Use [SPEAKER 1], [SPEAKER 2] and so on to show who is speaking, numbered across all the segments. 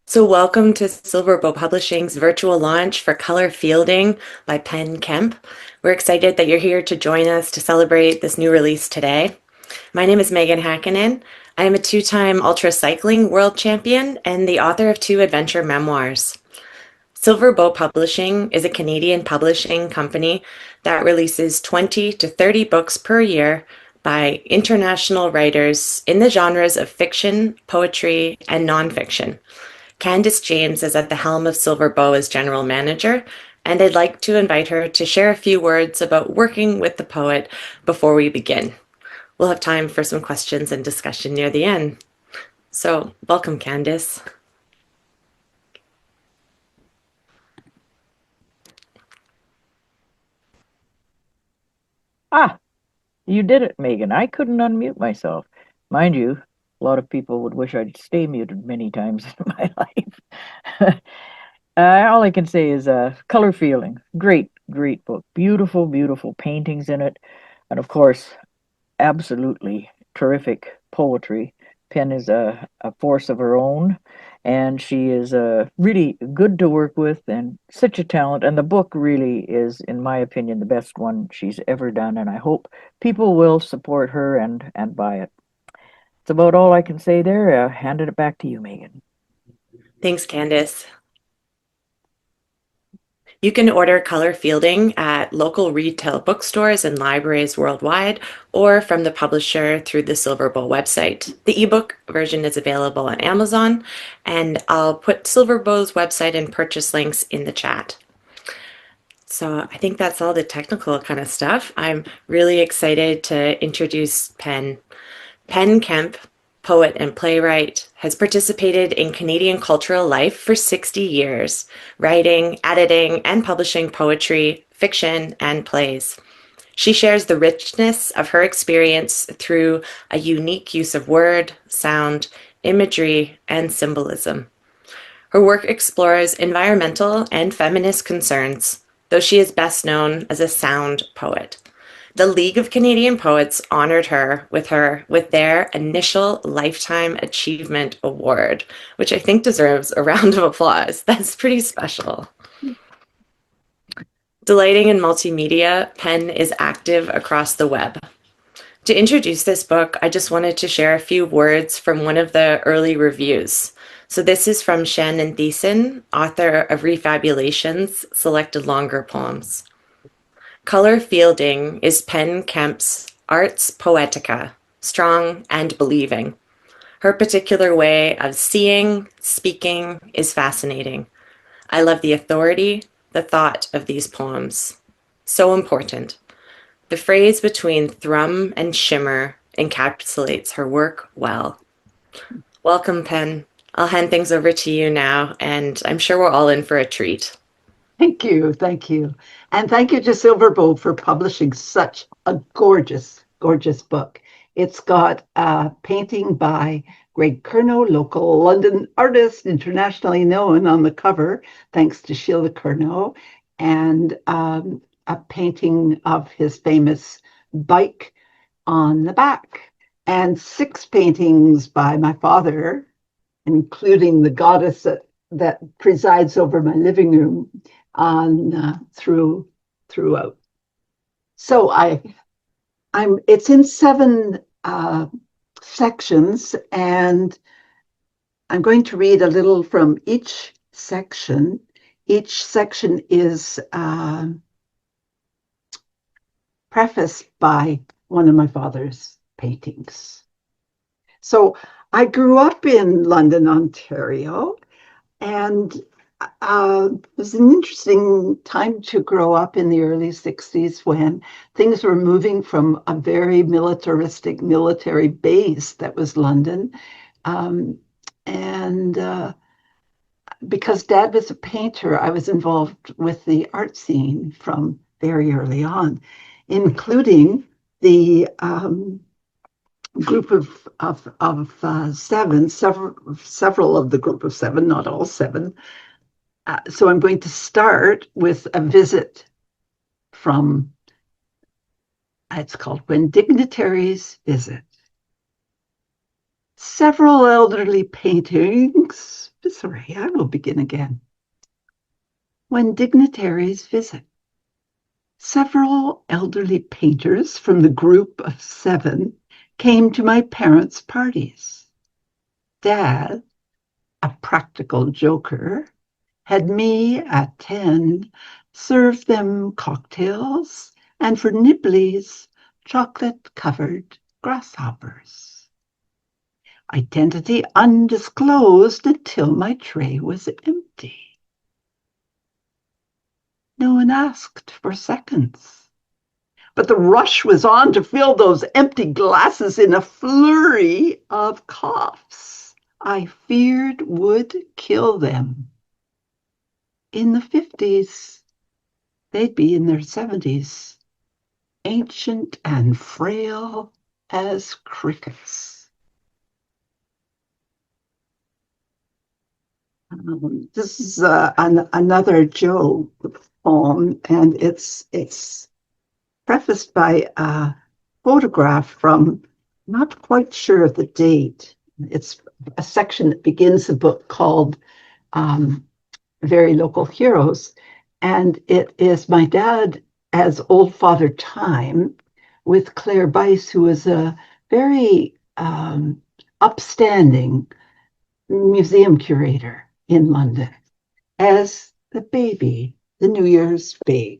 [SPEAKER 1] So, welcome to Silverbow Publishing's virtual launch for Color Fielding by Penn Kemp. We're excited that you're here to join us to celebrate this new release today. My name is Megan Hakkinen. I am a two-time ultra cycling world champion and the author of two adventure memoirs. Silverbow Publishing is a Canadian publishing company that releases 20 to 30 books per year by international writers in the genres of fiction, poetry, and nonfiction. Candice James is at the helm of Silverbow as general manager, and I'd like to invite her to share a few words about working with the poet before we begin. We'll have time for some questions and discussion near the end. So, welcome, Candice.
[SPEAKER 2] Ah, you did it, Megan. I couldn't unmute myself. Mind you, a lot of people would wish I'd stay muted many times in my life. All I can say is Color Feeling. Great, great book. Beautiful, beautiful paintings in it. And of course, absolutely terrific poetry. Penn is a force of her own, and she is really good to work with and such a talent. And the book really is, in my opinion, the best one she's ever done. And I hope people will support her and buy it. It's about all I can say there. Handed it back to you, Megan.
[SPEAKER 1] Thanks, Candice. You can order Color Fielding at local retail bookstores and libraries worldwide, or from the publisher through the Silverbow website. The ebook version is available on Amazon, and I'll put Silverbow's website and purchase links in the chat. So I think that's all the technical kind of stuff. I'm really excited to introduce Penn. Penn Kemp, poet and playwright, has participated in Canadian cultural life for 60 years, writing, editing, and publishing poetry, fiction, and plays. She shares the richness of her experience through a unique use of word, sound, imagery, and symbolism. Her work explores environmental and feminist concerns, though she is best known as a sound poet. The League of Canadian Poets honored her with their initial Lifetime Achievement Award, which I think deserves a round of applause. That's pretty special. Delighting in multimedia, Penn is active across the web. To introduce this book, I just wanted to share a few words from one of the early reviews. So this is from Shannon Thiessen, author of Refabulations, Selected Longer Poems. Color Fielding is Penn Kemp's Arts Poetica, strong and believing. Her particular way of seeing, speaking is fascinating. I love the authority, the thought of these poems. So important. The phrase between thrum and shimmer encapsulates her work well. Welcome, Penn. I'll hand things over to you now, and I'm sure we're all in for a treat.
[SPEAKER 3] Thank you. Thank you. And thank you to Silverbow for publishing such a gorgeous, gorgeous book. It's got a painting by Greg Curnow, local London artist, internationally known on the cover, thanks to Sheila Curnow, and a painting of his famous bike on the back, and six paintings by my father, including the goddess that presides over my living room on throughout. So I'm it's in seven sections, and I'm going to read a little from each section. Each section is prefaced by one of my father's paintings. So I grew up in London, Ontario, and it was an interesting time to grow up in the early 60s when things were moving from a very militaristic military base that was London. And because Dad was a painter, I was involved with the art scene from very early on, including the group of seven, several of the group of seven, not all seven. So I'm going to start with a visit from, it's called When Dignitaries Visit. Several elderly paintings. Sorry, I will begin again. When dignitaries visit. Several elderly painters from the group of 7 came to my parents' parties. Dad, a practical joker, had me at 10 serve them cocktails and for nibblies, chocolate-covered grasshoppers. Identity undisclosed until my tray was empty. No one asked for seconds. But the rush was on to fill those empty glasses in a flurry of coughs I feared would kill them. In the 50s, they'd be in their 70s, ancient and frail as crickets. This is another Joe poem, and it's prefaced by a photograph from, not quite sure of the date. It's a section that begins the book called Very Local Heroes. And it is my dad as Old Father Time with Claire Bice, who is a very upstanding museum curator in London, as the baby, the New Year's babe.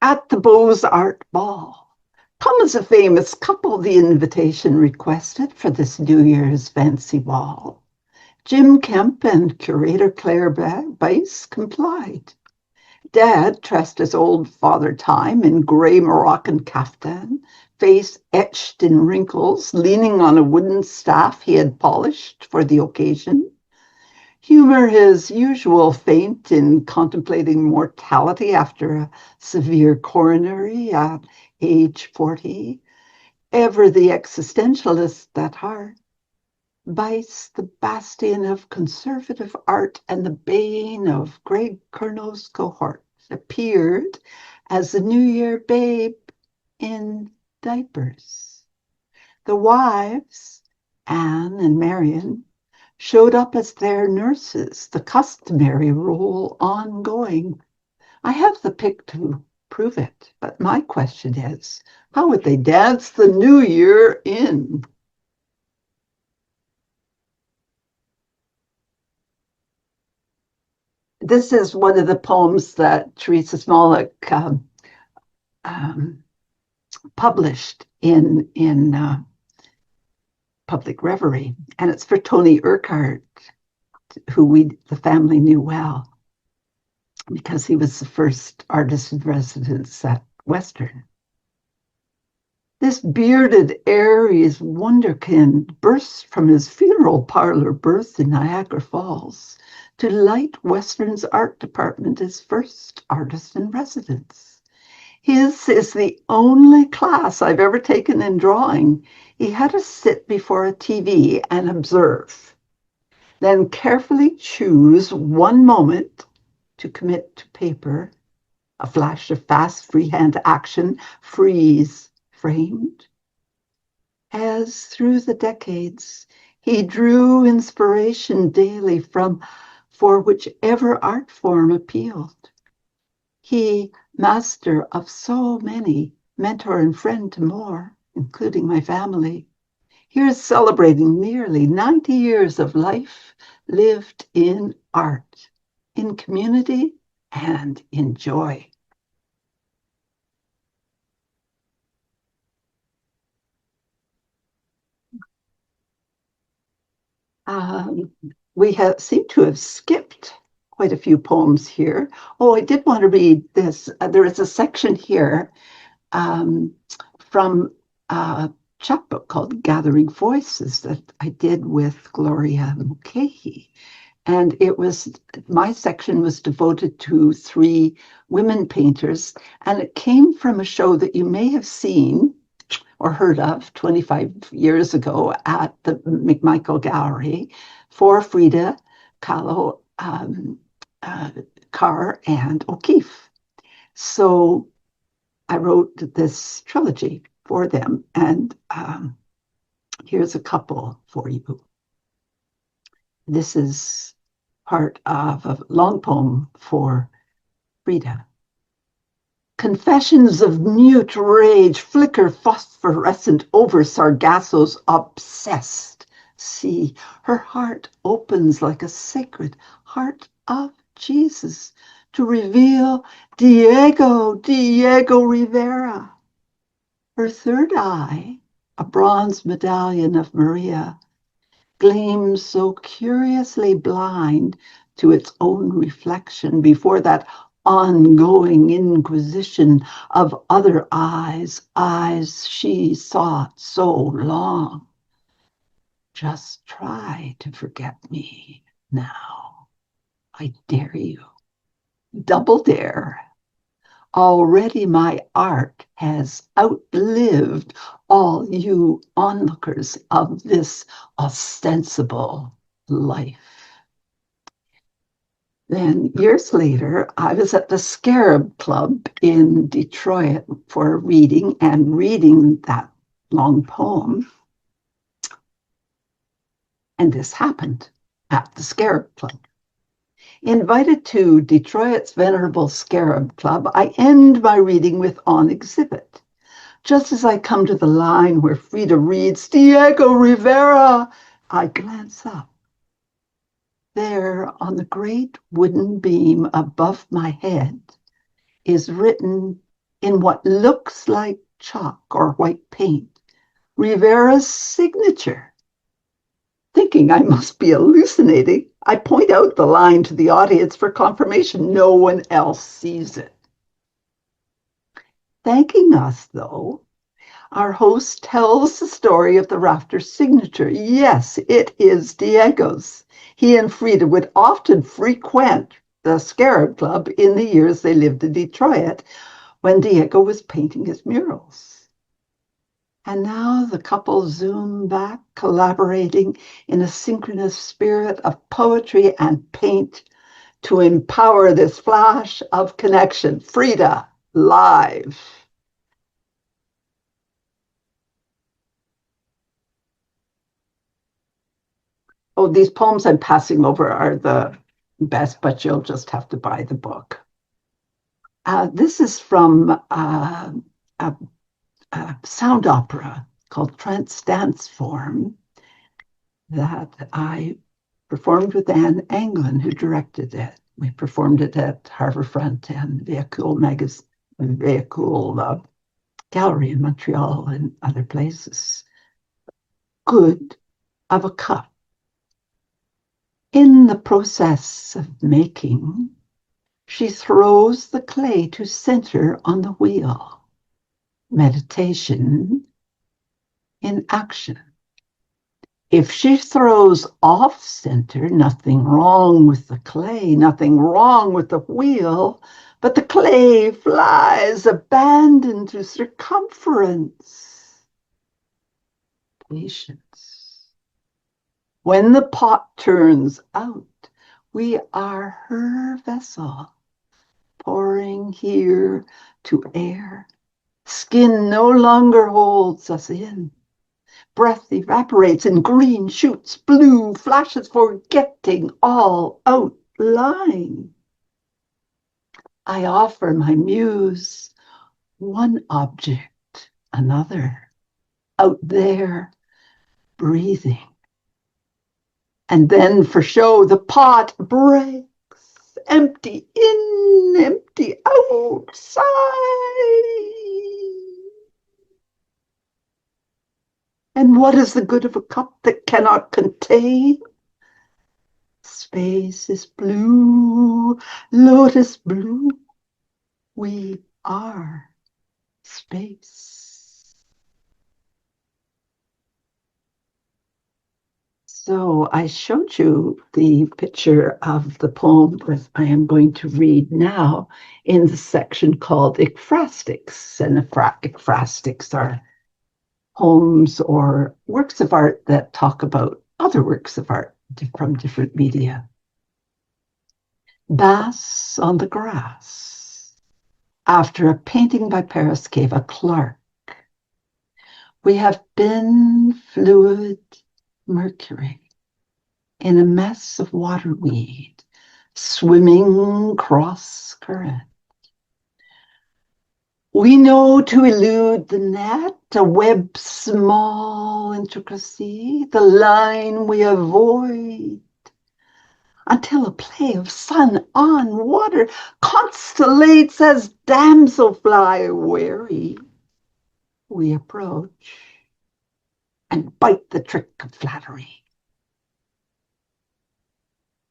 [SPEAKER 3] At the Beaux-Arts Ball, come as a famous couple, the invitation requested for this New Year's fancy ball. Jim Kemp and curator Claire Bice complied. Dad, dressed as Old Father Time in gray Moroccan kaftan, face etched in wrinkles, leaning on a wooden staff he had polished for the occasion. Humor his usual feint in contemplating mortality after a severe coronary at age 40. Ever the existentialist at heart. Bice, the bastion of conservative art and the bane of Greg Kernow's cohort, appeared as the New Year babe in diapers. The wives, Anne and Marion, showed up as their nurses, the customary role ongoing. I have the pic to prove it, but my question is, how would they dance the New Year in? This is one of the poems that Teresa Smolik published in Public Reverie, and it's for Tony Urquhart, who the family knew well, because he was the first artist in residence at Western. This bearded Aries wonderkind burst from his funeral parlor berth in Niagara Falls to light Western's art department as first artist in residence. His is the only class I've ever taken in drawing. He had to sit before a TV and observe, then carefully choose one moment to commit to paper, a flash of fast freehand action, freeze framed. As through the decades, he drew inspiration daily for whichever art form appealed. He, master of so many, mentor and friend to more, including my family, here's celebrating nearly 90 years of life lived in art, in community, and in joy. We seem to have skipped quite a few poems here. Oh, I did want to read this. There is a section here from a chapbook called Gathering Voices that I did with Gloria Mulcahy. And my section was devoted to 3 women painters, and it came from a show that you may have seen or heard of 25 years ago at the McMichael Gallery for Frida Kahlo, Carr, and O'Keeffe. So I wrote this trilogy for them. And here's a couple for you. This is part of a long poem for Frida. Confessions of mute rage flicker phosphorescent over Sargasso's obsessed sea. Her heart opens like a sacred heart of Jesus to reveal Diego Rivera. Her third eye, a bronze medallion of Maria, gleams so curiously blind to its own reflection before that ongoing inquisition of other eyes, eyes she sought so long. Just try to forget me now. I dare you. Double dare. Already my art has outlived all you onlookers of this ostensible life. Then years later, I was at the Scarab Club in Detroit for a reading and reading that long poem. And this happened at the Scarab Club. Invited to Detroit's Venerable Scarab Club, I end my reading with On Exhibit. Just as I come to the line where Frida reads, Diego Rivera, I glance up. There, on the great wooden beam above my head, is written in what looks like chalk or white paint, Rivera's signature. Thinking I must be hallucinating, I point out the line to the audience for confirmation. No one else sees it. Thanking us, though, our host tells the story of the rafter signature. Yes, it is Diego's. He and Frida would often frequent the Scarab Club in the years they lived in Detroit when Diego was painting his murals. And now the couple zoom back, collaborating in a synchronous spirit of poetry and paint to empower this flash of connection. Frida, live. Oh, these poems I'm passing over are the best, but you'll just have to buy the book. This is from a sound opera called Trance Dance Form that I performed with Anne Anglin, who directed it. We performed it at Harbourfront and Véhicule Gallery in Montreal and other places. Good of a cup. In the process of making, she throws the clay to center on the wheel. Meditation in action. If she throws off center, nothing wrong with the clay, nothing wrong with the wheel, but the clay flies abandoned to circumference. Patience. When the pot turns out, we are her vessel, pouring here to air. Skin no longer holds us in. Breath evaporates and green shoots blue, flashes forgetting all outline. I offer my muse one object, another, out there, breathing. And then for show, the pot breaks, empty in, empty outside. And what is the good of a cup that cannot contain? Space is blue, lotus blue. We are space. So I showed you the picture of the poem that I am going to read now in the section called ekphrastics. And ekphrastics are poems or works of art that talk about other works of art from different media. Bass on the grass. After a painting by Paris gave a Clark. We have been fluid mercury in a mess of waterweed, swimming cross current. We know to elude the net, a web small intricacy, the line we avoid, until a play of sun on water constellates as damselfly wary. We approach and bite the trick of flattery.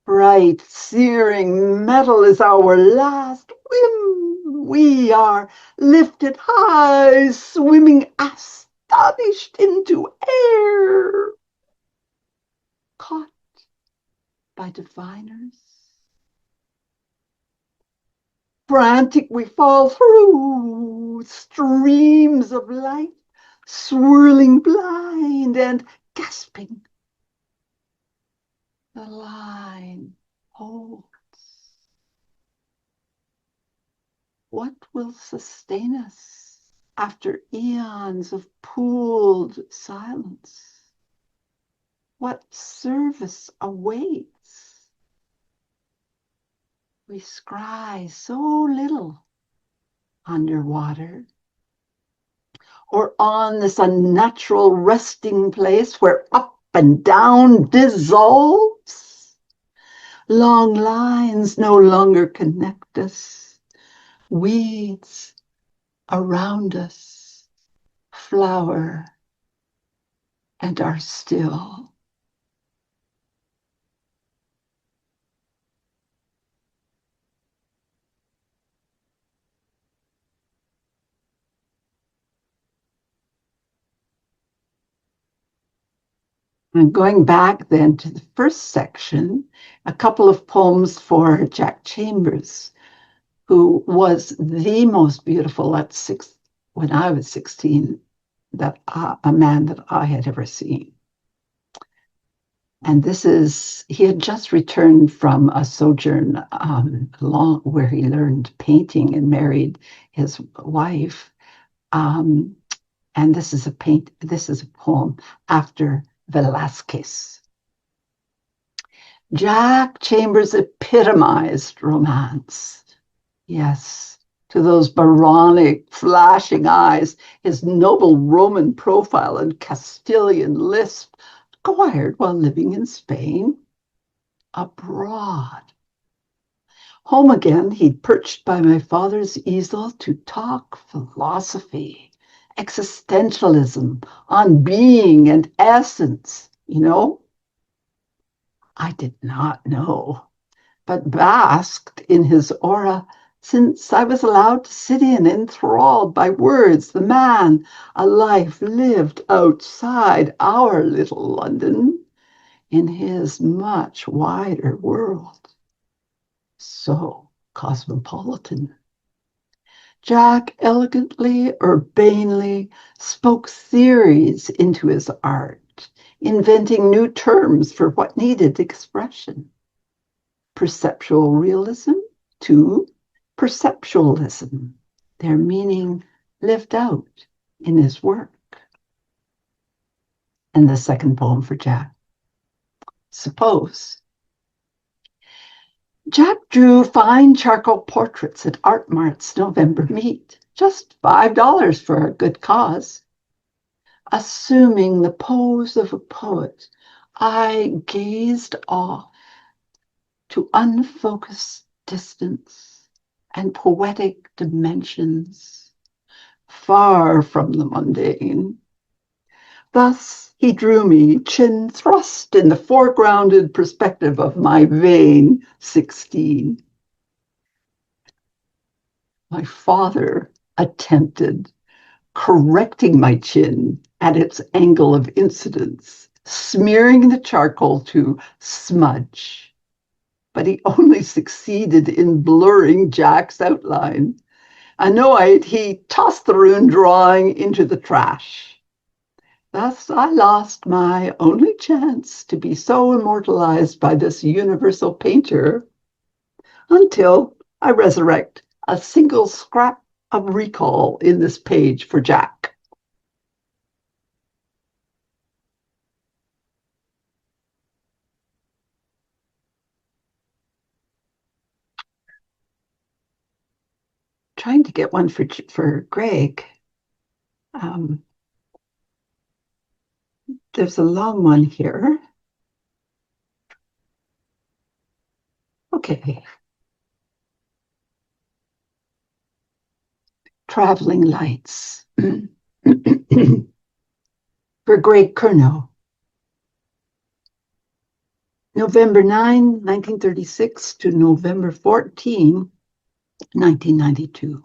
[SPEAKER 3] Bright, searing metal is our last whim. We are lifted high, swimming astonished into air, caught by diviners. Frantic we fall through streams of light, swirling blind and gasping. The line holds. What will sustain us after eons of pooled silence? What service awaits? We scry so little underwater, or on this unnatural resting place where up and down dissolves. Long lines no longer connect us. Weeds around us flower and are still. And going back then to the first section, a couple of poems for Jack Chambers, who was the most beautiful when I was 16, a man that I had ever seen. And he had just returned from a sojourn where he learned painting and married his wife. And this is a poem after Velázquez. Jack Chambers epitomized romance. Yes, to those Byronic, flashing eyes, his noble Roman profile and Castilian lisp, acquired while living in Spain. Abroad. Home again, he'd perched by my father's easel to talk philosophy, existentialism, on being and essence, I did not know, but basked in his aura since I was allowed to sit in, enthralled by words, the man, a life lived outside our little London, in his much wider world. So cosmopolitan. Jack elegantly, urbanely spoke theories into his art, inventing new terms for what needed expression. Perceptual realism to perceptualism, their meaning lived out in his work. And the second poem for Jack. Suppose. Jack drew fine charcoal portraits at Art Mart's November meet, just $5 for a good cause. Assuming the pose of a poet, I gazed off to unfocused distance and poetic dimensions, far from the mundane. Thus he drew me, chin thrust in the foregrounded perspective of my vain 16. My father attempted correcting my chin at its angle of incidence, smearing the charcoal to smudge. But he only succeeded in blurring Jack's outline. Annoyed, he tossed the ruined drawing into the trash. Thus I lost my only chance to be so immortalized by this universal painter until I resurrect a single scrap of recall in this page for Jack. get one for Greg. There's a long one here. Okay. Traveling Lights. For Greg Curnow. November 9, 1936 to November 14, 1992.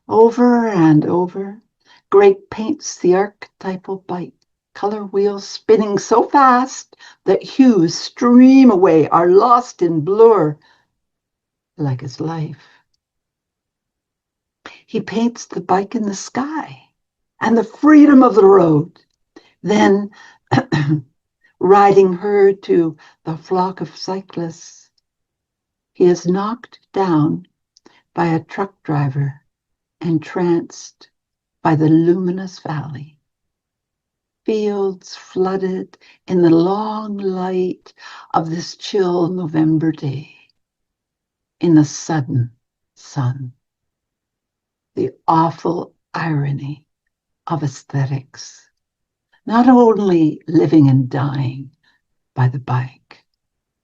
[SPEAKER 3] Over and over, Greg paints the archetypal bike, color wheels spinning so fast that hues stream away, are lost in blur, like his life. He paints the bike in the sky and the freedom of the road, then riding her to the flock of cyclists. He is knocked down by a truck driver, entranced by the luminous valley. Fields flooded in the long light of this chill November day. In the sudden sun. The awful irony of aesthetics. Not only living and dying by the bike,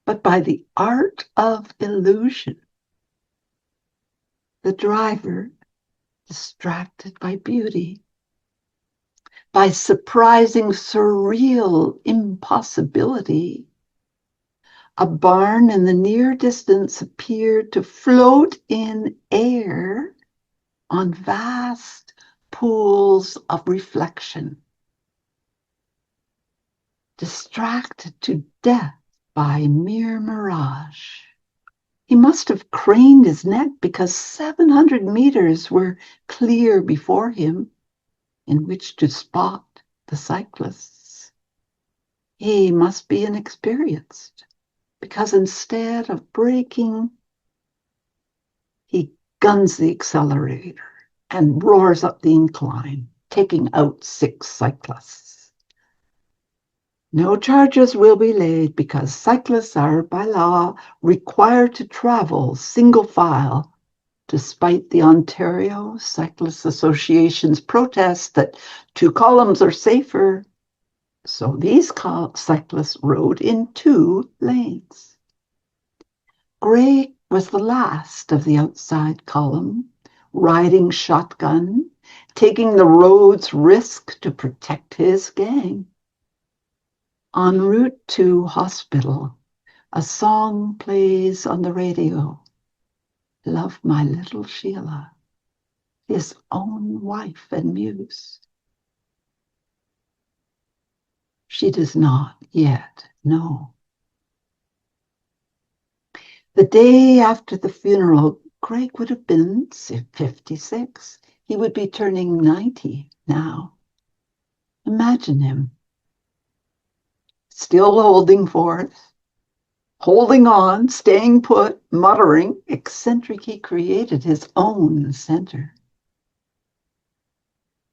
[SPEAKER 3] but by the art of illusion. The driver, distracted by beauty, by surprising, surreal impossibility. A barn in the near distance appeared to float in air on vast pools of reflection. Distracted to death by mere mirage. He must have craned his neck because 700 meters were clear before him in which to spot the cyclists. He must be inexperienced because instead of braking, he guns the accelerator and roars up the incline, taking out 6 cyclists. No charges will be laid because cyclists are by law required to travel single file, despite the Ontario Cyclists Association's protest that 2 columns are safer. So these cyclists rode in 2 lanes. Gray was the last of the outside column, riding shotgun, taking the road's risk to protect his gang. En route to hospital, a song plays on the radio. Love my little Sheila, his own wife and muse. She does not yet know. The day after the funeral, Greg would have been 56. He would be turning 90 now. Imagine him, still holding forth, holding on, staying put, muttering, eccentric. He created his own center.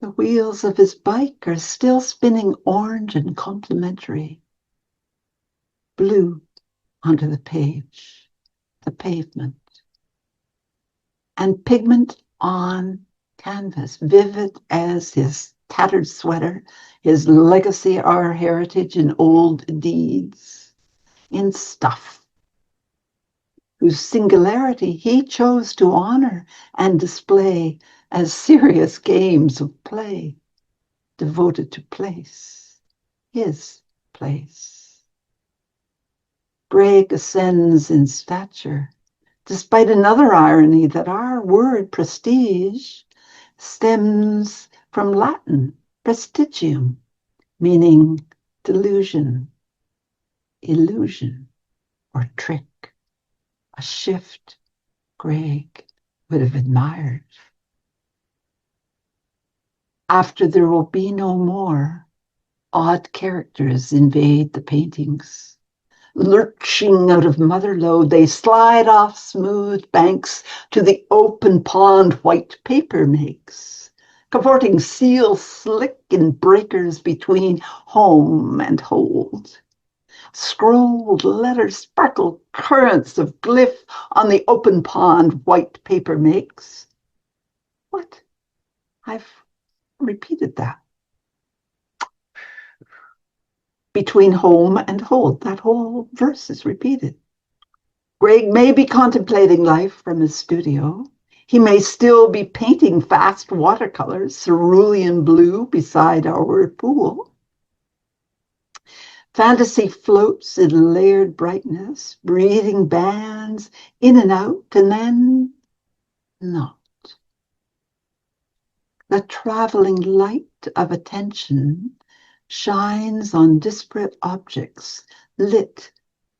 [SPEAKER 3] The wheels of his bike are still spinning orange and complementary. Blue onto the page, the pavement. And pigment on canvas, vivid as his tattered sweater, his legacy, our heritage in old deeds, in stuff, whose singularity he chose to honor and display as serious games of play, devoted to place, his place. Greg ascends in stature, despite another irony that our word prestige stems from Latin prestigium, meaning delusion, illusion, or trick. A shift Greg would have admired. After there will be no more, odd characters invade the paintings. Lurching out of motherlode, they slide off smooth banks to the open pond white paper makes, cavorting seal slick in breakers between home and hold. Scrolled letters sparkle currents of glyph on the open pond white paper makes. What? I've repeated that. Between home and hold, that whole verse is repeated. Greg may be contemplating life from his studio. He may still be painting fast watercolors, cerulean blue beside our pool. Fantasy floats in layered brightness, breathing bands in and out, and then not. The traveling light of attention shines on disparate objects, lit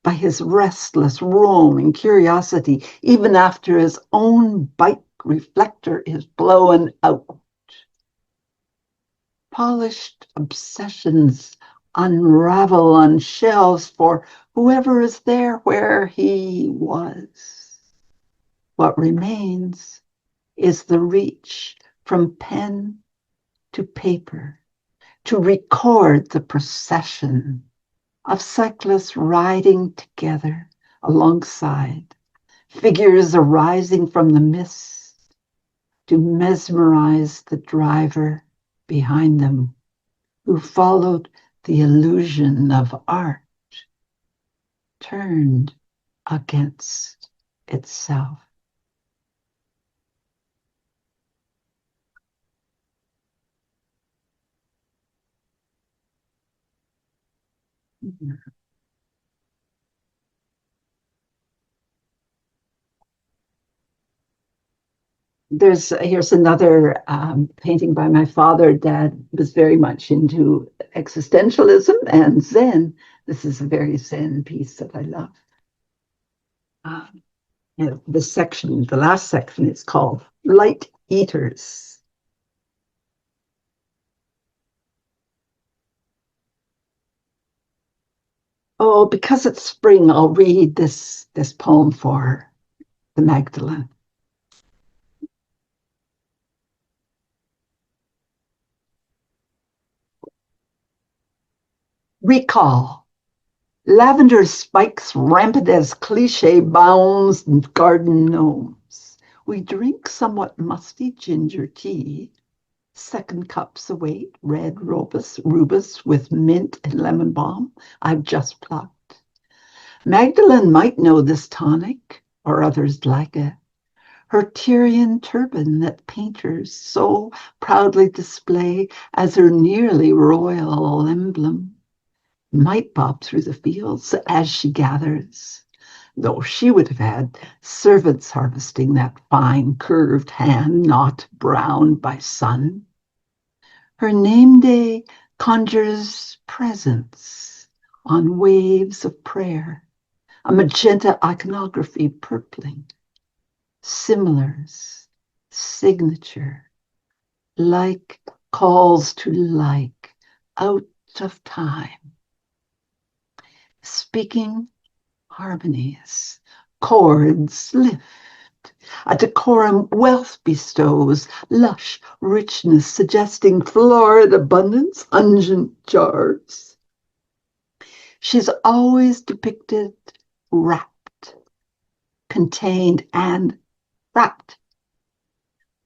[SPEAKER 3] by his restless, roaming curiosity, even after his own bike reflector is blown out. Polished obsessions unravel on shelves for whoever is there where he was. What remains is the reach from pen to paper to record the procession of cyclists riding together alongside, figures arising from the mist to mesmerize the driver behind them, who followed the illusion of art turned against itself. Here's another painting by my father. Dad was very much into existentialism and Zen. This is a very Zen piece that I love. The last section is called Light Eaters. Oh, because it's spring, I'll read this poem for the Magdalene. Recall. Lavender spikes rampant as cliche bounds and garden gnomes. We drink somewhat musty ginger tea. Second cups await, red rubus with mint and lemon balm I've just plucked. Magdalene might know this tonic, or others like it. Her Tyrian turban that painters so proudly display as her nearly royal emblem might bob through the fields as she gathers, though she would have had servants harvesting that fine curved hand not browned by sun. Her name day conjures presence on waves of prayer, a magenta iconography purpling, similars, signature, like calls to like, out of time. Speaking harmonies, chords lift, a decorum wealth bestows, lush richness suggesting florid abundance, ungent jars. She's always depicted wrapped, contained, and wrapped.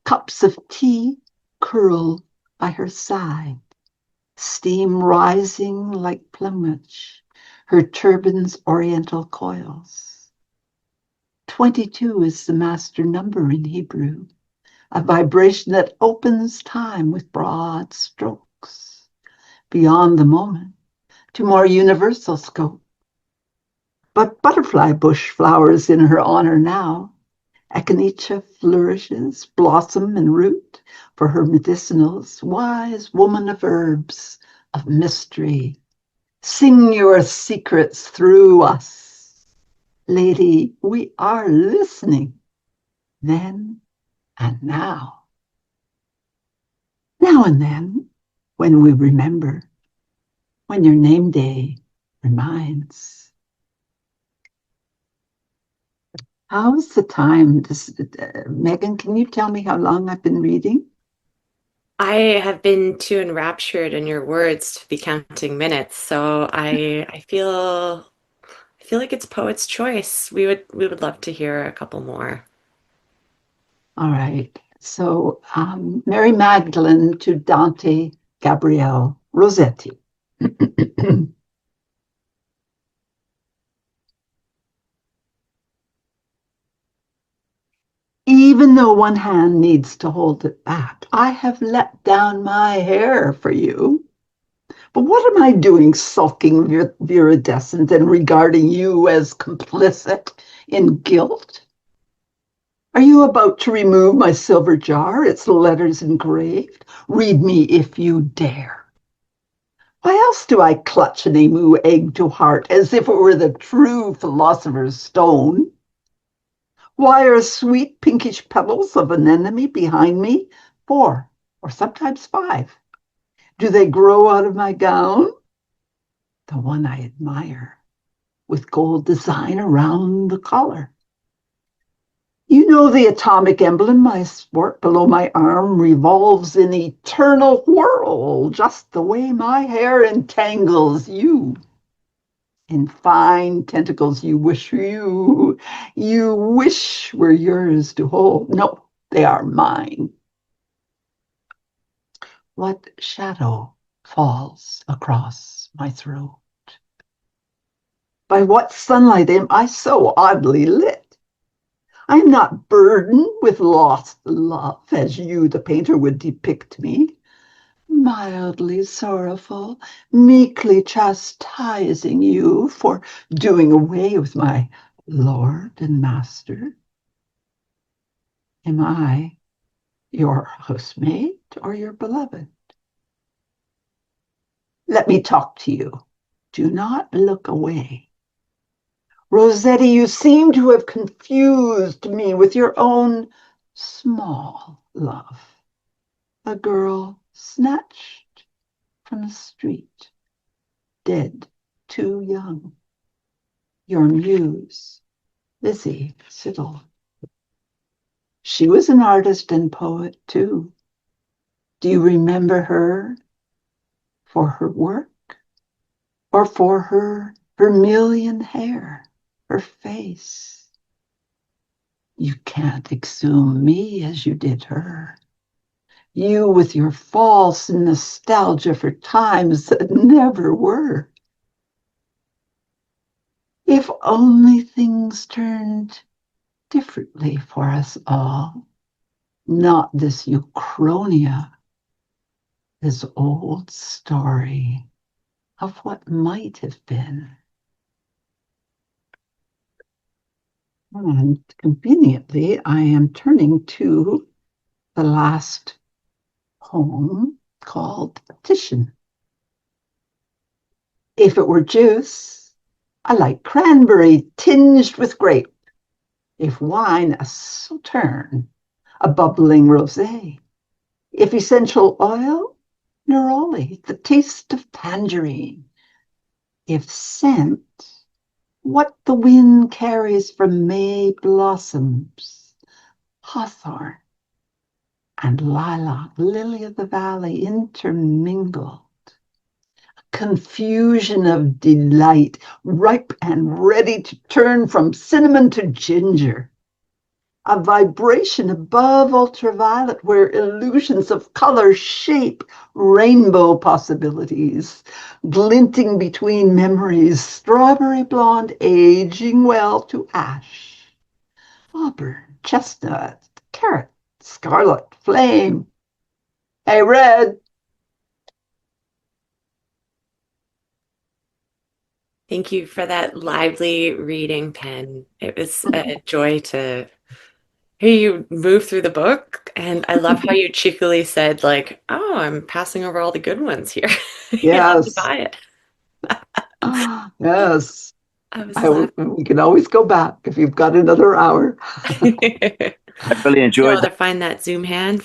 [SPEAKER 3] Cups of tea curl by her side, steam rising like plumage, her turban's oriental coils. 22 is the master number in Hebrew, a vibration that opens time with broad strokes, beyond the moment, to more universal scope. But butterfly bush flowers in her honor now. Echinacea flourishes, blossom and root, for her medicinals, wise woman of herbs, of mystery. Sing your secrets through us. Lady, we are listening, then and now. Now and then, when we remember, when your name day reminds. How's the time? Megan, can you tell me how long I've been reading?
[SPEAKER 1] I have been too enraptured in your words to be counting minutes, so I feel like it's poet's choice. We would love to hear a couple more.
[SPEAKER 3] All right. So Mary Magdalene to Dante Gabriele Rossetti. Even though one hand needs to hold it back, I have let down my hair for you. But what am I doing sulking viridescent and regarding you as complicit in guilt? Are you about to remove my silver jar, its letters engraved? Read me if you dare. Why else do I clutch an emu egg to heart as if it were the true philosopher's stone? Why are sweet pinkish petals of an enemy behind me 4 or sometimes 5? Do they grow out of my gown? The one I admire, with gold design around the collar. You know the atomic emblem my sport below my arm revolves in eternal whirl, just the way my hair entangles you. In fine tentacles you wish were yours to hold. No, they are mine. What shadow falls across my throat? By what sunlight am I so oddly lit? I am not burdened with lost love, as you, the painter, would depict me. Mildly sorrowful, meekly chastising you for doing away with my lord and master. Am I your housemate or your beloved? Let me talk to you. Do not look away. Rossetti, you seem to have confused me with your own small love. A girl snatched from the street, dead too young. Your muse, Lizzie Siddle. She was an artist and poet too. Do you remember her for her work or for her vermilion hair, her face? You can't exhume me as you did her. You with your false nostalgia for times that never were. If only things turned differently for us all, not this Uchronia, this old story of what might have been. And conveniently, I am turning to the last poem called Titian. If it were juice, I like cranberry tinged with grape. If wine, a sauterne, a bubbling rosé. If essential oil, neroli, the taste of tangerine. If scent, what the wind carries from May blossoms, hawthorn and lilac, lily of the valley intermingled. Confusion of delight, ripe and ready to turn from cinnamon to ginger. A vibration above ultraviolet where illusions of color shape rainbow possibilities, glinting between memories, strawberry blonde aging well to ash, auburn, chestnut, carrot, scarlet, flame. Hey, red.
[SPEAKER 1] Thank you for that lively reading, Penn. It was a joy to hear you move through the book. And I love how you cheekily said, like, oh, I'm passing over all the good ones here. You'll have to
[SPEAKER 3] Yes.
[SPEAKER 1] buy it.
[SPEAKER 3] Yes.
[SPEAKER 1] I was laughing.
[SPEAKER 3] We can always go back if you've got another hour.
[SPEAKER 4] I really enjoyed
[SPEAKER 1] You'll have to find that Zoom hand